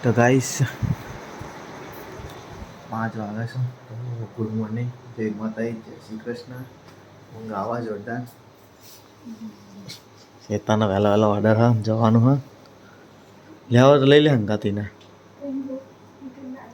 તો ગાઈસ 5 વાગ્યા છે. તો ગુડ મોર્નિંગ, જય માતાજી, જય શ્રી કૃષ્ણ. ઊંઘ આવા જોરદાર. શેતાનો વહેલા વહેલા ઓર્ડર હા જવાનું હા લેવા તો લઈ લે હંગાતીને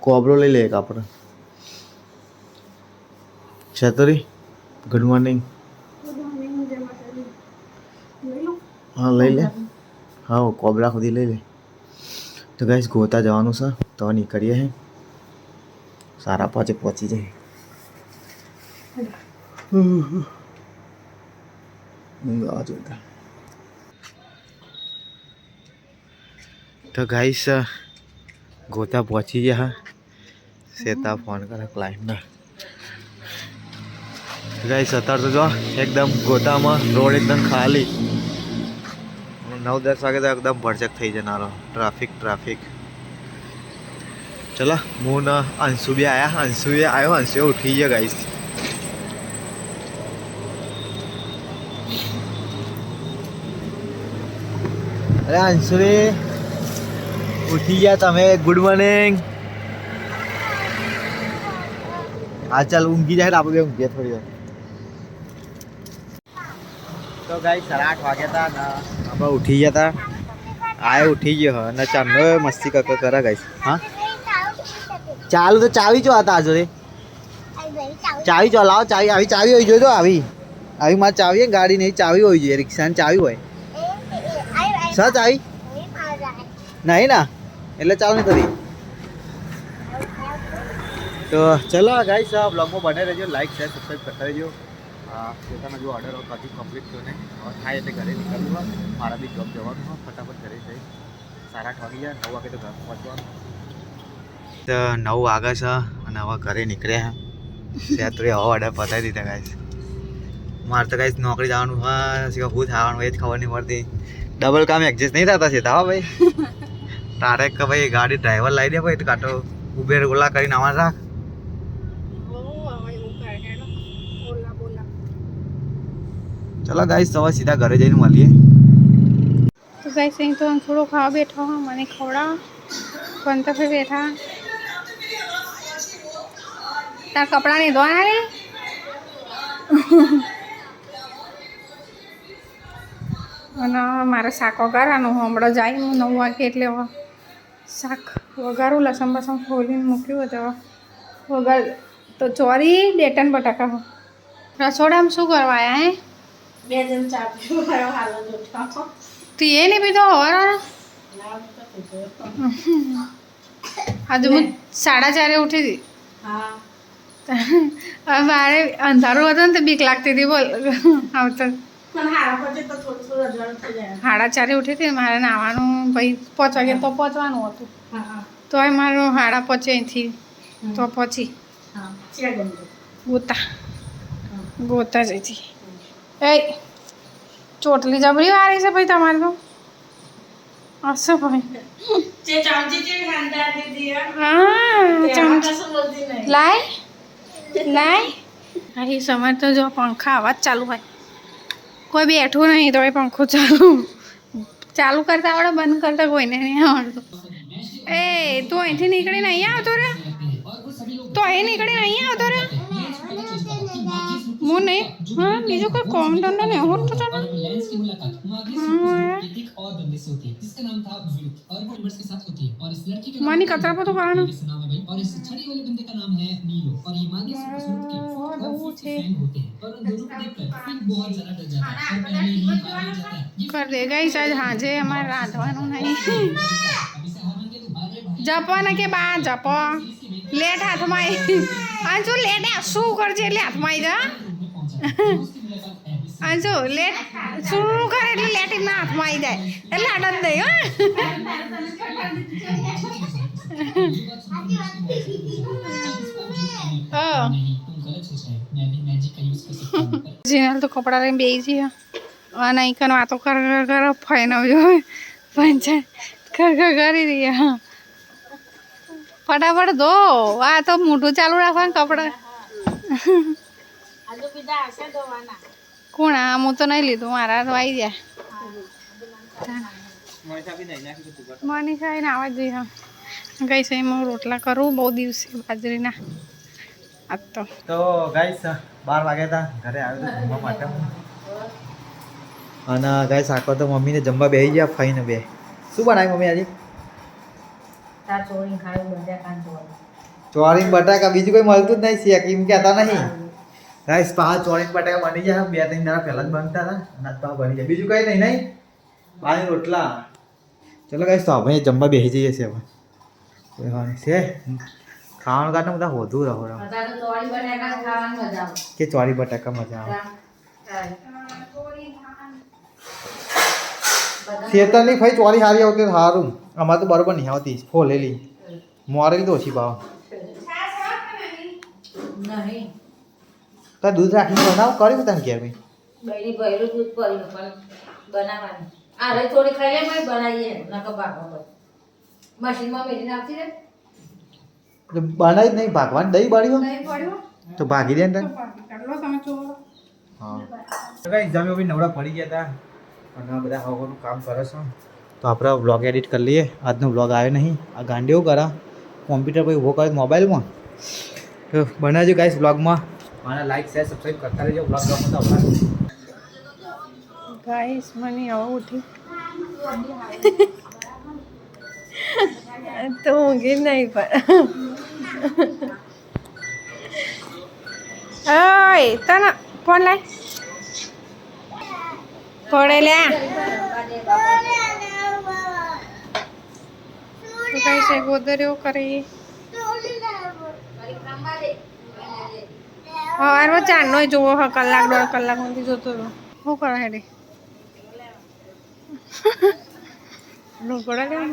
કોબરો લઈ લે એક આપણે. છતરી ગુડ મોર્નિંગ. હા લઈ લે. હા કોબરા સુધી લઈ લે. તો ગાઈસ ગોતા જવાનું છે તો નીકળીએ હે 5:30 પહોંચી જાય. ઊંઘ આવા જોરદાર. તો ગાઈસ ગોતા પહોંચી ગયા હા. શેતા ફોન કરે ક્લાયન્ટના. ગાઈસ અત્યારે તો જો એકદમ ગોતામાં રોડ એકદમ ખાલી. 9-10 વાગે તો એકદમ ભરચક થઈ જનારો ટ્રાફિક. ચલો હું ને અંશુ બી આવ્યા. અંશુ આવ્યો, અંશુ ઉઠી ગયા ગાઈસ. અરે અંશુ ઉઠી ગયા તમે? Good morning. હા ચાલ ઊંઘી જાય આપણે ઊંઘીએ થોડી વાર. તો ગાઈસ 8:30 વાગ્યા હતા ને આપણે ઉઠી ગયા હતા. આ ઉઠી ગયો અને ચાંદનો મસ્તી કરે ગાઈસ. હા ચાલુ તો ચાવી જો હતા આજે ચાવી જો લાવો. ચાવી હોય જોજો. આવી મારે ચાવી ગાડી નહીં ચાવી હોય જોઈએ. રિક્ષાની ચાવી હોય સર ચાવી નહીં ના એટલે ચાલ નહીં કરી. તો ચલો ગાઈસ બ્લોગમાં બને રહેજો. લાઈક શેર સબસ્ક્રાઈબ કરતા રહેજો. પોતાનો જો ઓર્ડર કદી કમ્પ્લીટ થયો ને થાય એટલે ઘરે નીકળવું. મારા બી જોબ જવાનું હોય. ફટાફટ ઘરે જઈ 8:30 વાગી ગયા. 9 વાગે તો ઘર પહોંચવાનું. તો 9 વાગ્યા છે અને હવે ઘરે નીકળ્યા. ત્યાં તો હવા ઓર્ડર પતાવી દીધા ગાઈસ. મારે તો ગાઈસ નોકરી જવાનું હોય. શું થવાનું એ જ ખબર નહીં પડતી. ડબલ કામ એડજસ્ટ નહીં થતા છે હા ભાઈ. તારે કે ભાઈ ગાડી ડ્રાઈવર લાવી દે ભાઈ તો કાંટો ઉબેર ઓલા કરીને આવવા રાખ. ચલો ગાઈસ તો સીધા ઘરે જઈને મળીએ. તો ગાઈસ અહીં તો થોડો ખાવા બેઠો હા. મને ખવડાવો પણ તો ફિર બેઠા તાર કપડાં નહીં ધોવાના રે. અને મારે શાક વઘારવાનું હમણાં જાય હું 9 વાગે એટલે હવે શાક વઘારું. લસણ બસણ ખોલીને મૂક્યું હતું વઘાર. તો ચોરી 2 ટન બટાકા હો. રસોડામાં શું કરવા આવ્યા હે? 2 જણ ચા પીવા હાલ તું એ નહીં પીધો હવાના? આજે હું 4:30 ઉઠી હતી. હવે મારે અંધારું હતું ને તો બીક લાગતી હતી. બોલ આવતો 4:30 ઉઠી હતી. મારે નાવાનું ભાઈ 5 વાગે તો પહોંચવાનું હતું. તો મારું 5:30 અહીંથી તો પહોંચી ગોતા જઈથી. એ ચોટલી જબરી વાળી છે ભાઈ તમારે તો. હશે ભાઈ લાય અરે સમય તો જો પંખા અવાજ ચાલુ હોય. કોઈ બેઠું નહીં તો એ પંખો ચાલુ કરતા આવડે, બંધ કરતા કોઈને નહીં આવડતું. એ તું અહીંથી નીકળીને અહીંયા આવતો રે. તો અહીં નીકળીને અહીંયા આવતો રે. હું નહીં હા બીજું કોઈ કોમ ધંધો નહીં હોતું તને. માની કચરા પોતું કરવાનું કર દે ગાઈસ. આજ હાજે અમારે રાંધવાનું નહીં. જપવાના કે બા જપ લેટ હાથમાં આવી જો લેટ શું કરજે એટલે હાથમાં આવી જા. જો લેટ શું કરે એટલે લેટ ના હાથમાં આવી જાય એટલે આડત દઈ હા. જીનલ તો કપડા લઈને બેસી છે અને અહીં કન વાતો કર ફાઈન આવજો પંચાયત કરી દઈએ. હા ફટાફટ ધો. આ તો મોઢું ચાલુ રાખવાનું કપડા. કોણ હું તો નહીં લીધું. મારા તો આવી જાય. મનીષા એને આવા જ જોઈએ. ગાઈસ અહીં હું રોટલા કરું બહુ દિવસે બાજરીના આજ તો ગાઈસ 12 વાગ્યા હતા ઘરે આવ્યો તો જમવા માટે અને ગાઈસ આખો તો મમ્મીને જમવા બેસી ગયા ફઈને બે શું બનાવ્યું મમ્મી આજે ચોરીન બટાકા બીજું કોઈ મળતું જ નહીં શેક એમ કહેતા નહીં ગાઈસ પા ચોરીન બટાકા બની જાય 2-3 દાડા પહેલા જ બનતા હતા અને પા બની જાય બીજું કઈ નહીં પાણી રોટલા ચલો ગાઈસ તો હવે જમવા બેસી જઈએ છે હવે છે ખાવાનું કાઢને બધા વધુ રહો કે ચોરી બટાકા મજા આવે શેતરની ભાઈ ચોરી સારી આવતી સારું અમારે તો બરોબર નહીં આવતી ફોલેલી મોરેલી તો ઓછી ભાવ તો દૂધ રાખીને બનાવ કર્યું તને ઘેર ભાઈ બનાવી જ નહીં ભાગવાની દહીં બાળ્યું તો ભાગી દે ને તને હા જમ્યો બી નવડા પડી ગયા હતા અને બધા હવાનું કામ કરે છે તો આપણે વ્લોગ એડિટ કરી લઈએ આજનો વ્લોગ આવ્યો નહીં આ ગાંડી એવું કરા કોમ્પ્યુટર પર ઊભો કરે મોબાઈલમાં તો બનાવજો ગાઈસ વ્લોગમાં મને લાઈક શેર સબસ્ક્રાઈબ કરતા રહેજો વ્લોગ ગમો તો ગાઈસ મને હવે ઉઠી તો ઊંઘી નહીં પણ ઓય તને ફોન લાય પડે લ્યા તો કઈ છે ગોદરીઓ કરી સવારમાં ચારનો જોવો હ કલાક 1.5 કલાક સુધી જોતો હતો શું કરો હેડે લુગડા લેવા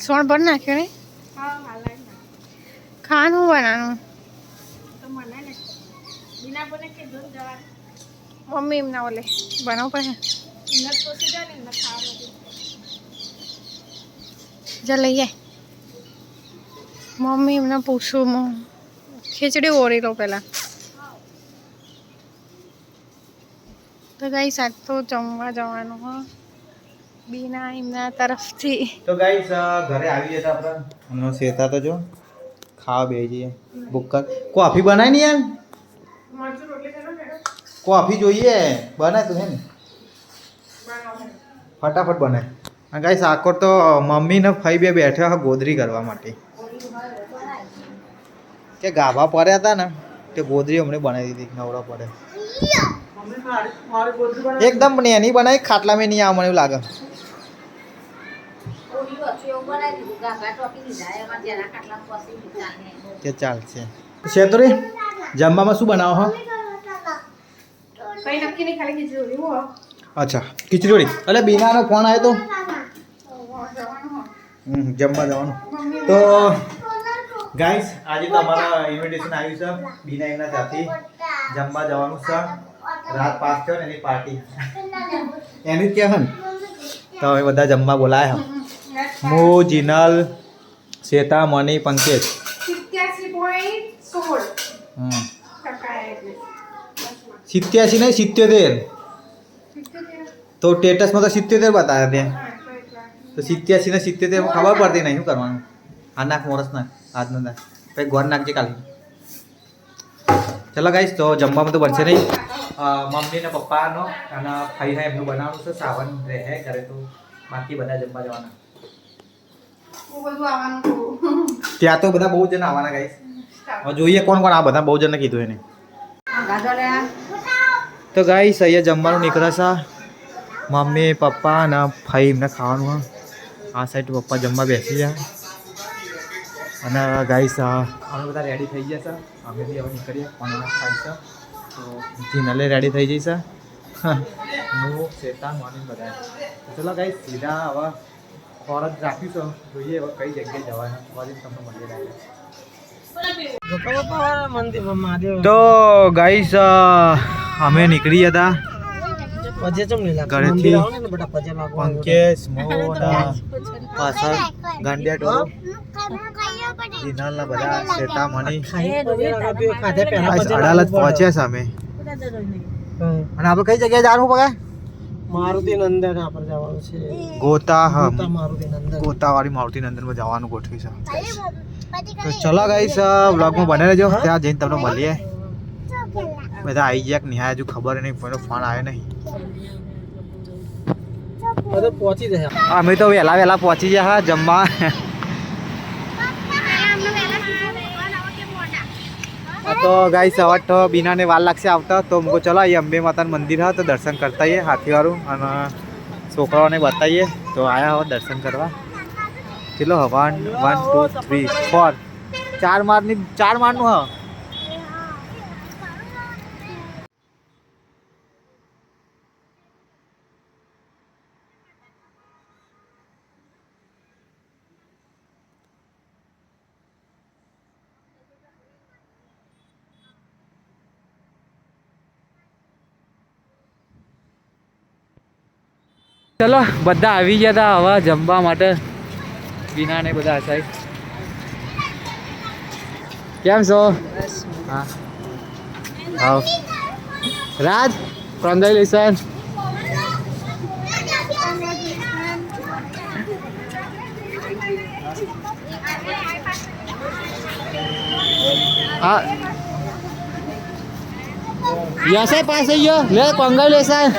સોણ ભર નાખ્યો ને ખાવાનું બનાવવાનું મમ્મી એમના ઓલે બનાવ પડે જા લઈ આય મમ્મી એમને પૂછું હું ખીચડી ઓરી લો પહેલાં તો ગાઈસ આજ તો જમવા જવાનું હા બીના એમના તરફથી તો ગાઈસ ઘરે આવી જતા આપણે અને શેતા તો જો ખાવા બેસી જઈએ બુક્કર કોફી બનાય ને યાર કોફી જોઈએ બનાય તું હે ને ફટાફટ બનાય અને ગાઈસ આકોર તો મમ્મી ને ફઈ બે બેઠા ગોદરી કરવા માટે કે ગાભા પડ્યા હતા ને તે ગોદરી હમણાં બનાવી દીધી નવડા પડે એકદમ એની બનાવી ખાટલા મેં નહીં આવે મને એવું લાગે કે ચાલશે શેતરી જમવામાં શું બનાવો હો કઈ નક્કી નહીં ખાલી ખીચડી હો અચ્છા ખીચડી એટલે બીનાનો ફોન આવ્યો તો જમવા જવાનું તો ગાઈસ આજે તો અમારા ઇન્વિટેશન આવ્યું છે બીના એમના ત્યાંથી જમવા જવાનું છે રાત 5 થયો ને એની પાર્ટી એની જ કહેવાય ને તો હવે બધા જમવા બોલાયા હું જીનલ શ્વેતા મની પંકેજ 87 નહીં 77 તો સ્ટેટસમાં તો 77 બતાવ્યા ત્યાં તો 87 ને 77 માં ખબર પડતી નહીં શું કરવાનું આ નાખ મોરસ નાખ આજનો નાખ પછી ગોળ નાખજે કાલે ચલો ગાઈસ તો જમવામાં તો બનશે નહીં મમ્મી ને પપ્પાનો અને ભાઈને એમનું બનાવવાનું છે સાવન રહે ઘરે તો બાકી બધા જમવા જવાના ત્યાં તો બધા બહુ જણ આવવાના ગાઈસ હવે જોઈએ કોણ કોણ આ બધા બહુ જણને કીધું એને તો ગાઈસ અહીંયા જમવાનું નીકળે છે મમ્મી પપ્પા અને ભાઈ એમને ખાવાનું આ સાઈડ પપ્પા જમવા બેસી ગયા અને ગાઈસ અમે બધા રેડી થઈ ગયા છે અમે બી હવે નીકળીએ કોણ ખાઈ છે તો જીનલે રેડી થઈ જઈ છે હું શેતાન મોર્નિંગ બધા ચલો ગાઈસ સીધા હવે ફોરજ રાખ્યું છે જોઈએ હવે કઈ જગ્યાએ જવાના ફોરજ તમને મળી રહે તો ગાઈસ અમે નીકળી હતા ઘરેથી પંકેશ મોના પાછળ ગાંડિયા ટોળો જીનલના બધા શેતા મની અડાલત પહોંચ્યા છે અમે અને આપણે કઈ જગ્યાએ જવાનું પગે મારુતિ નંદન આપણે જવાનું છે. ગોતા મારુતિ નંદન. ગોતાવાળી મારુતિ નંદનમાં જવાનું ગોઠવી છે. તો ચલો ગાઈસ વ્લોગમાં બને રહેજો. ત્યાં જઈને તમને મળીએ. બધા આવી ગયા કે નહીં હજુ ખબર નહીં, કોઈનો ફોન આવ્યો નહીં. બધું પહોંચી જાય. અમે તો વહેલા પહોંચી ગયા હા જમવા. તો ગાઈસ હવે તો બીનાને વાર લાગશે આવતા, તો મુકો ચલો અહીં અંબે માતાનું મંદિર હા તો દર્શન કરતા આવીએ હાથીવાળું, અને છોકરાઓને બતાવીએ. તો આયા હવે દર્શન કરવા. ચલો 1 2 3 4 4 માળનું હા. ચલો બધા આવી ગયા હતા હવે જમવા માટે. બીના ને બધા સાહેબ કેમ છો? હા હા રાજ કોંગ્રેચ્યુલેશન. હા યસે પાસ થઈ ગયો લે કોંગ્રેચ્યુલેશન.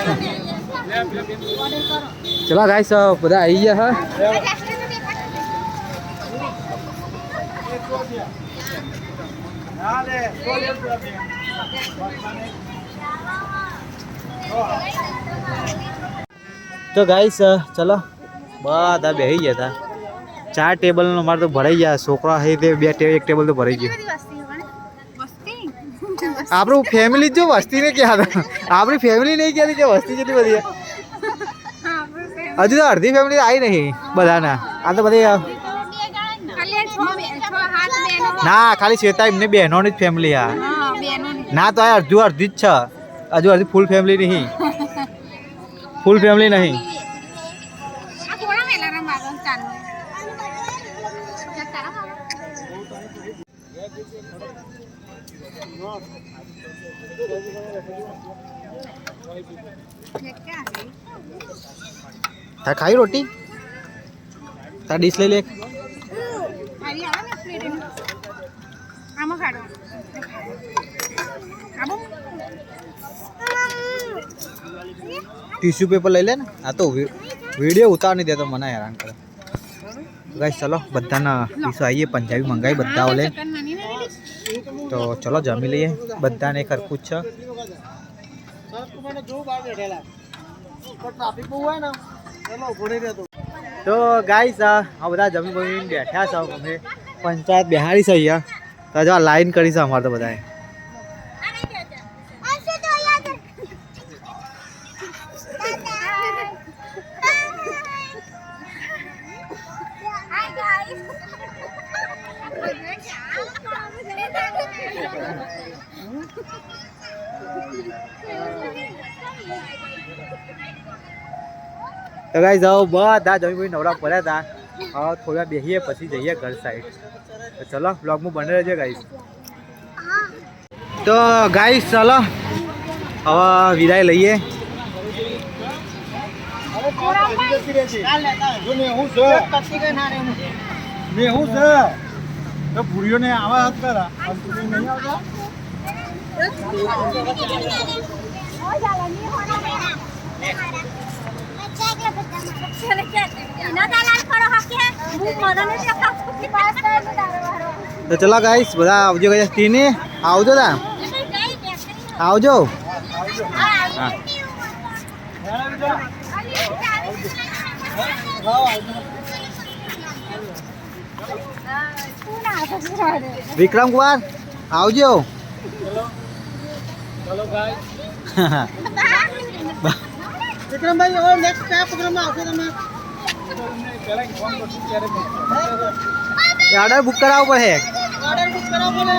ચલો ગાઈસ બધા આવી ગયા હા. તો ગાઈસ ચલો બધા બેસી ગયા હતા. 4 ટેબલ અમારે તો ભરાઈ ગયા. છોકરા છે તે 2 ટેબલ, 1 ટેબલ તો ભરાઈ ગયું. આપણું ફેમિલી જો વસ્તી ને ક્યાં હતા, આપણી ફેમિલી નહીં ક્યાં કે વસ્તી કેટલી બધી. હજુ તો અડધી ફેમિલી આવી નહીં બધાના. આ તો બધી ના ખાલી શ્વેતા એમને બહેનોની જ ફેમિલી આ. ના તો આ અડધી જ છે, હજુ અડધી ફૂલ ફેમિલી નહીં. ફૂલ ફેમિલી નહીં. તાર ખાઈ રોટી? તાર ડીશ લઈ લે. ટીશ્યુ પેપર લઈ લે ને. આ તો વિડીયો ઉતાર નહીં દેતો, મને હેરાન કરે. ગાઈસ ચલો બધાના ટીશ્યુ આવીએ. પંજાબી મંગાવી બધા ઓલે. તો ચલો જમી લઈએ. બધાને ખરખું જ છે. તો ગાઈસ આ બધા જમી બમીને બેઠા છે. અમે પંચાયત બિહારી છે અહીંયા. તો જો લાઈન કરી છે અમારે તો બધાએ. તો ગાઈસ જાઓ બધા જમી બમી નવરા પડ્યા હતા. હવે થોડા બેસીએ પછી જઈએ ઘર સાઈડ. તો ચલો બ્લોગમાં બને રહેજો ગાઈસ. તો ગાઈસ ચલો હવે વિદાય લઈએ. ભૂરીઓને આવા હાથ કરા નહીં આવતા. તો ચલો ગાઈસ બધા આવજો. ગાઈસ ટીને આવજો તા આવજો. હા વિક્રમ કુમાર આવજો. ચલો ગાઈસ વિક્રમભાઈ હવે નેક્સ્ટ કયા પ્રોગ્રામમાં આવશો તમે? ઓર્ડર બુક કરાવવો પડે. ઓર્ડર બુક કરાવવો પડે.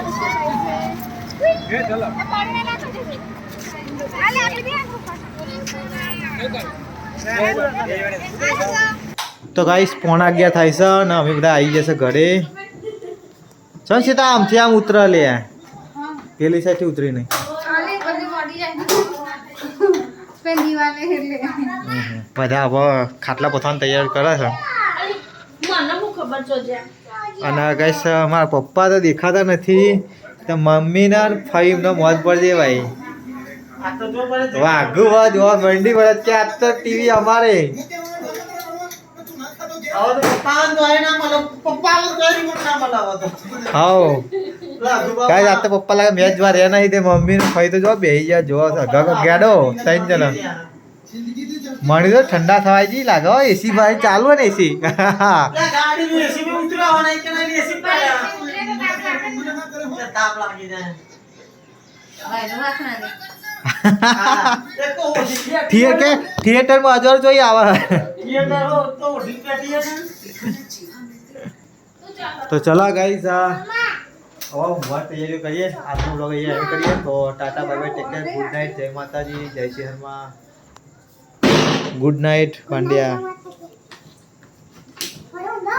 ચલો તો ગાઈસ 11:30 થાય છે ને અમે બધા આવી જશે ઘરે. સંસીતા આમથી આમ ઉતર લે. પેલી સાઈડથી ઉતરી નહીં. બે દિવાલે એટલે બધા હવે ખાટલા પોતાને તૈયાર કરે છે અને કઈશ મારા પપ્પા તો દેખાતા નથી તો મમ્મીના ફઈમનો મોજ પડી જાય ભાઈ વાઘુ વા જોવા મંડી પડે કે આજ તો ટીવી અમારે હાઉ કાંઈ આજ તો પપ્પા લાગે મેચ જોવા રહ્યા નહીં તે મમ્મીને ફઈ તો જો બેસી ગયા જોવા ગેડો ત્રણ જણા મણી તો ઠંડા થવાય જી લાગે એસી ભાઈ ચાલુ ને એસી થિયેટર માં હજાર જોઈ આવે તો ચલો ગાઈસ હવે ઊંઘવા તૈયારીઓ કરીએ આજનો બ્લોગ અહીંયા એન્ડ કરીએ તો Tata bye bye take care good night જય માતાજી જય શ્રી હનુમાન ગુડ નાઇટ પાંડ્યા